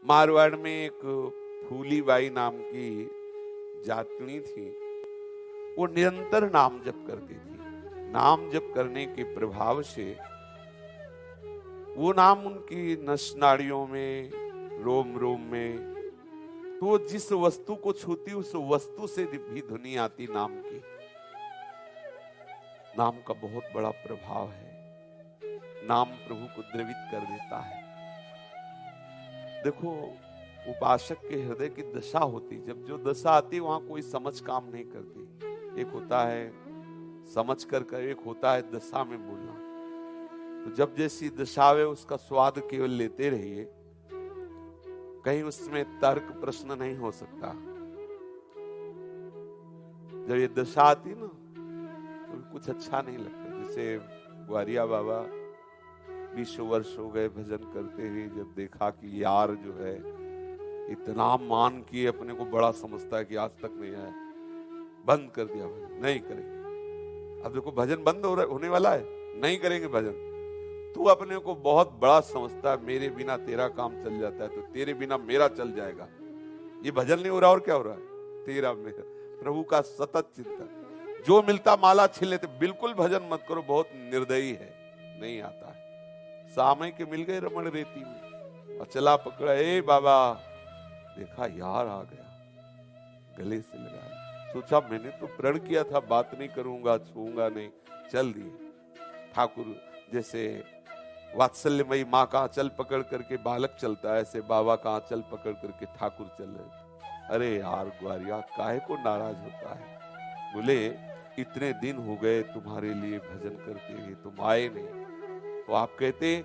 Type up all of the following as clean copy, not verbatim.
मारवाड़ में एक फूलीबाई नाम की जातनी थी। वो निरंतर नाम जप करती थी। नाम जप करने के प्रभाव से वो नाम उनकी नस नाड़ियों में, रोम रोम में, तो जिस वस्तु को छूती उस वस्तु से भी ध्वनि आती नाम की। नाम का बहुत बड़ा प्रभाव है। नाम प्रभु को द्रवित कर देता है। देखो, उपासक के हृदय की दशा होती, जब जो दशा आती वहां कोई समझ काम नहीं करती। एक होता है समझ कर, एक होता है दशा में बोलना। तो जब जैसी दशा है उसका स्वाद केवल लेते रहिए, कहीं उसमें तर्क प्रश्न नहीं हो सकता। जब ये दशा आती ना तो कुछ अच्छा नहीं लगता। जैसे ग्वारिया बाबा 20 वर्ष हो गए भजन करते हुए, जब देखा कि यार जो है इतना मान किए अपने को बड़ा समझता है कि आज तक नहीं आया, बंद कर दिया भजन, नहीं करेंगे। अब देखो भजन बंद होने वाला है, नहीं करेंगे भजन। तू अपने को बहुत बड़ा समझता है, मेरे बिना तेरा काम चल जाता है तो तेरे बिना मेरा चल जाएगा। ये भजन नहीं हो रहा और क्या हो रहा है? तेरा मेरा, प्रभु का सतत चिंतन। जो मिलता माला छीन लेते। बिल्कुल भजन मत करो, बहुत निर्दयी है, नहीं आता है। सामय के मिल गए रमण रेती में और चला पकड़ा, ए बाबा, देखा यार आ गया, गले से लगा। सोचा मैंने तो प्रण किया था बात नहीं करूंगा, छूंगा नहीं, चल दिए। ठाकुर जैसे वात्सल्यमयी माँ का आंचल पकड़ करके बालक चलता है, ऐसे बाबा का आंचल पकड़ करके ठाकुर चल रहे। अरे यार ग्वारिया, काहे को नाराज होता है? बोले इतने दिन हो गए तुम्हारे लिए भजन करते हुए, तुम आए नहीं। तो आप कहते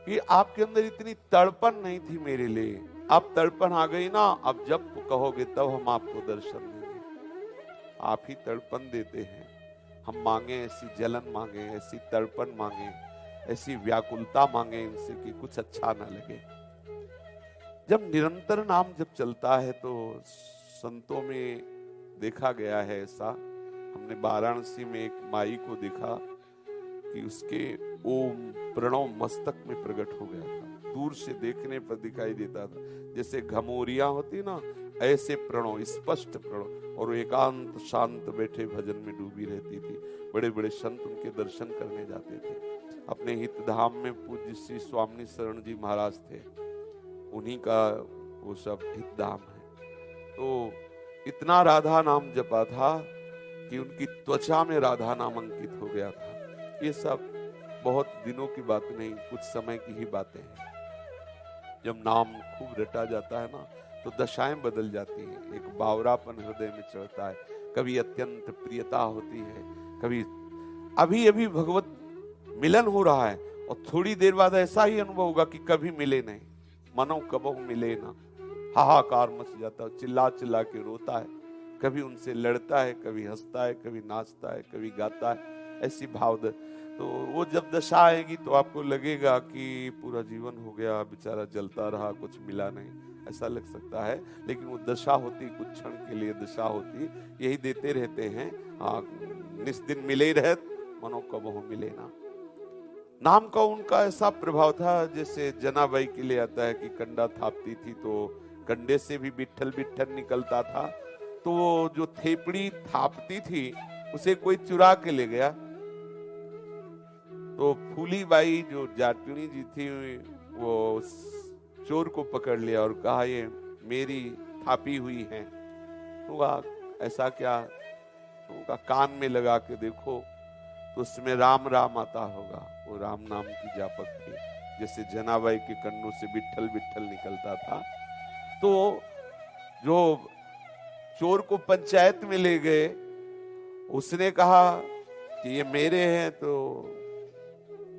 कि आपके अंदर इतनी तड़पन नहीं थी मेरे लिए, अब तड़पन आ गई ना, अब जब कहोगे तब हम आपको दर्शन देंगे। आप ही तड़पन देते हैं। हम मांगे ऐसी जलन, मांगे ऐसी तड़पन, मांगे ऐसी व्याकुलता मांगे इनसे कि कुछ अच्छा ना लगे। जब निरंतर नाम जब चलता है तो संतों में देखा गया है ऐसा। हमने वाराणसी में एक माई को देखा कि उसके ओम प्रणव मस्तक में प्रकट हो गया था। दूर से देखने पर दिखाई देता था जैसे घमोरियां होती ना, ऐसे प्रणव, स्पष्ट प्रणव। और वो एकांत शांत बैठे भजन में डूबी रहती थी। बड़े बड़े संत उनके दर्शन करने जाते थे। अपने हित धाम में पूज्य श्री स्वामी शरण जी महाराज थे, उन्हीं का वो सब हित धाम है। तो इतना राधा नाम जपा था कि उनकी त्वचा में राधा नाम अंकित हो गया था। ये सब बहुत दिनों की बात नहीं, कुछ समय की ही बातें हैं। जब नाम खूब रटा जाता है ना तो दशाएं बदल जाती हैं। एक बावरापन हृदय में चढ़ता है, कभी अत्यंत प्रियता होती है, कभी अभी अभी भगवत मिलन हो रहा है और थोड़ी देर बाद ऐसा ही अनुभव होगा कि कभी मिले नहीं, मनो कबहू मिले ना। हाहाकार मच जाता है, चिल्ला चिल्ला के रोता है, कभी उनसे लड़ता है, कभी हंसता है, कभी नाचता है, कभी गाता है, ऐसी भाव। तो वो जब दशा आएगी तो आपको लगेगा कि पूरा जीवन हो गया, बेचारा जलता रहा, कुछ मिला नहीं, ऐसा लग सकता है। लेकिन वो दशा होती, कुछ क्षण के लिए दशा होती, यही देते रहते हैं। हाँ, निस्दिन मिले रहे, मनो कबहू मिले ना। नाम का उनका ऐसा प्रभाव था, जैसे जनाबाई के लिए आता है कि कंडा थापती थी तो कंडे से भी बिट्ठल बिट्ठल निकलता था। तो वो जो थेपड़ी थापती थी उसे कोई चुरा के ले गया। तो फूलीबाई जो जाटनी जी थी वो चोर को पकड़ लिया और कहा ये मेरी थापी हुई है। तो कहा ऐसा क्या? तो कहा कान में लगा के देखो तो उसमें राम राम आता होगा। वो राम नाम की जापक थी, जैसे जनाबाई के कन्नों से बिट्ठल बिट्ठल निकलता था। तो जो चोर को पंचायत में ले गए, उसने कहा कि ये मेरे हैं। तो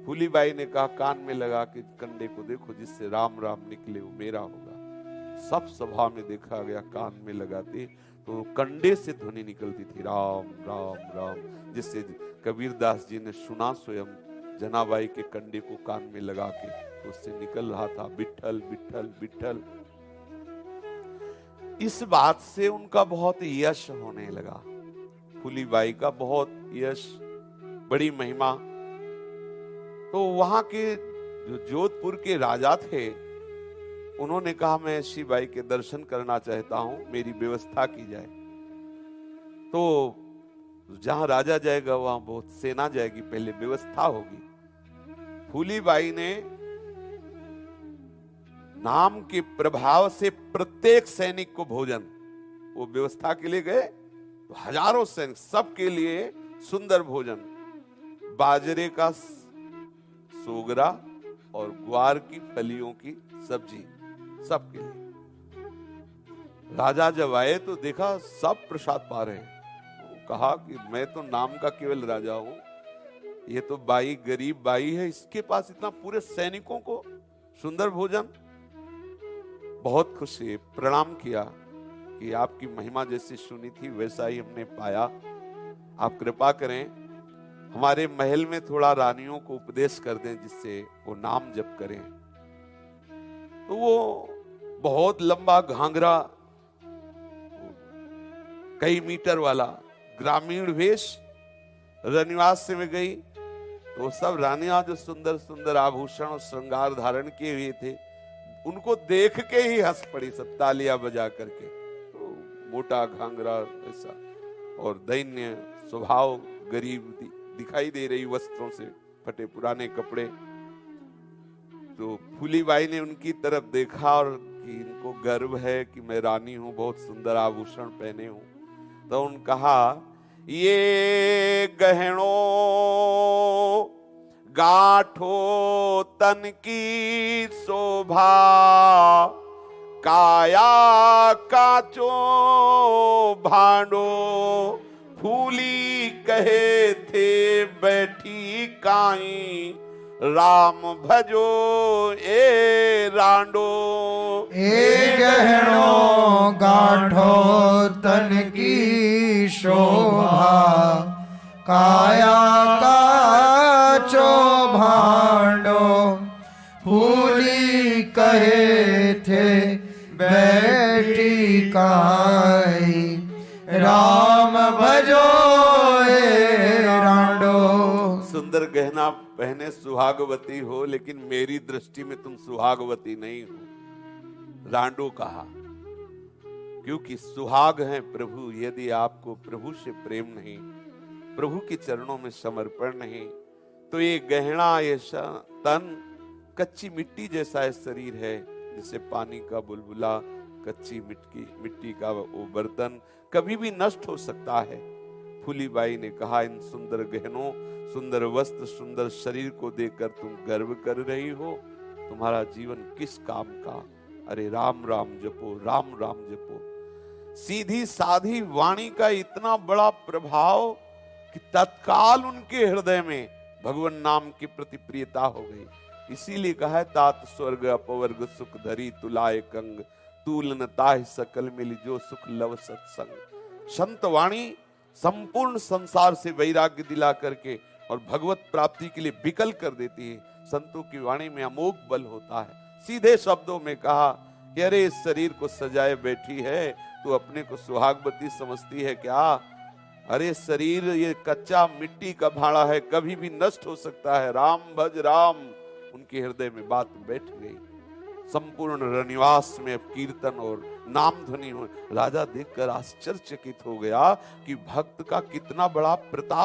फूलीबाई ने कहा कान में लगा के कंडे को देखो, जिससे राम राम निकले वो मेरा होगा। सब सभा में देखा गया, कान में लगाते तो कंडे से ध्वनि निकलती थी राम राम राम, जिससे कबीरदास जी ने सुना स्वयं जनाबाई के कंडे को कान में लगा के, तो उससे निकल रहा था बिट्ठल बिट्ठल बिट्ठल। इस बात से उनका बहुत यश होने लगा, फूलीबाई का बहुत यश, बड़ी महिमा। तो वहां के जो जोधपुर के राजा थे उन्होंने कहा मैं ऐसी बाई के दर्शन करना चाहता हूं, मेरी व्यवस्था की जाए। तो जहां राजा जाएगा वहां बहुत सेना जाएगी, पहले व्यवस्था होगी। फूली बाई ने नाम के प्रभाव से प्रत्येक सैनिक को भोजन, वो व्यवस्था के लिए गए तो हजारों सैनिक, सबके लिए सुंदर भोजन, बाजरे का सोगरा और ग्वार की फलियों की सब्जी, सबके लिए। राजा जब आए तो देखा सब प्रसाद पा रहे हैं। कहा कि मैं तो नाम का केवल राजा हूं, ये तो बाई गरीब बाई है, इसके पास इतना पूरे सैनिकों को सुंदर भोजन। बहुत खुशी, प्रणाम किया कि आपकी महिमा जैसी सुनी थी वैसा ही हमने पाया। आप कृपा करें हमारे महल में थोड़ा रानियों को उपदेश कर दें जिससे वो नाम जप करें। तो वो बहुत लंबा घाघरा, कई मीटर वाला ग्रामीण वेश रनिवास में गई। तो सब रानियां जो सुंदर सुंदर आभूषण और श्रृंगार धारण किए हुए थे, उनको देख के ही हंस पड़ी सब तालियां बजा करके। तो मोटा घाघरा ऐसा और दैन्य स्वभाव, गरीब दिखाई दे रही, वस्त्रों से फटे पुराने कपड़े। तो फूली बाई ने उनकी तरफ देखा और कि इनको गर्व है कि मैं रानी हूं, बहुत सुंदर आभूषण पहने हूं। तो उन्होंने कहा ये गहनों गाठो तन की शोभा, काया काचो भांडो, फूली कहे थे बैठी काई, राम भजो ए रांडो। ए गहनों गाठो तन की शोभा, काया काचो भांडो, फूली कहे थे बैठी काई, राम भजो ए रांडो। सुंदर गहना पहने सुहागवती हो, लेकिन मेरी दृष्टि में तुम सुहागवती नहीं हो, रांडो कहा। क्योंकि सुहाग हैं प्रभु, यदि आपको प्रभु से प्रेम नहीं, प्रभु के चरणों में समर्पण नहीं, तो ये गहना, ये तन कच्ची मिट्टी जैसा है शरीर है, जिसे पानी का बुलबुला, कच्ची मिट्टी का वो बर्तन कभी भी नष्ट हो सकता है। फूली बाई ने कहा इन सुंदर गहनों, सुंदर वस्त्र, सुंदर शरीर को देखकर तुम गर्व कर रही हो, तुम्हारा जीवन किस काम का? अरे राम राम जपो, राम राम जपो। सीधी साधी वाणी का इतना बड़ा प्रभाव कि तत्काल उनके हृदय में भगवान नाम की प्रति प्रियता हो गई। इसीलिए कहा है तात स्वर्ग अपवर्ग सुख धरी तुलाए कंग, तूलन ताहि सकल मिली जो सुख लव सत्संग। संत वाणी संपूर्ण संसार से वैराग्य दिला करके और भगवत प्राप्ति के लिए विकल कर देती है। संतों की वाणी में अमोघ बल होता है। सीधे शब्दों में कहा कि अरे इस शरीर को सजाए बैठी है, तू अपने को सुहागवती समझती है क्या? अरे शरीर ये कच्चा मिट्टी का भाड़ा है, कभी भी नष्ट हो सकता है। राम भज राम। उनके हृदय में बात बैठ गई। संपूर्ण रनिवास में कीर्तन और नाम ध्वनि हो। राजा देखकर आश्चर्यचकित हो गया कि भक्त का कितना बड़ा प्रताप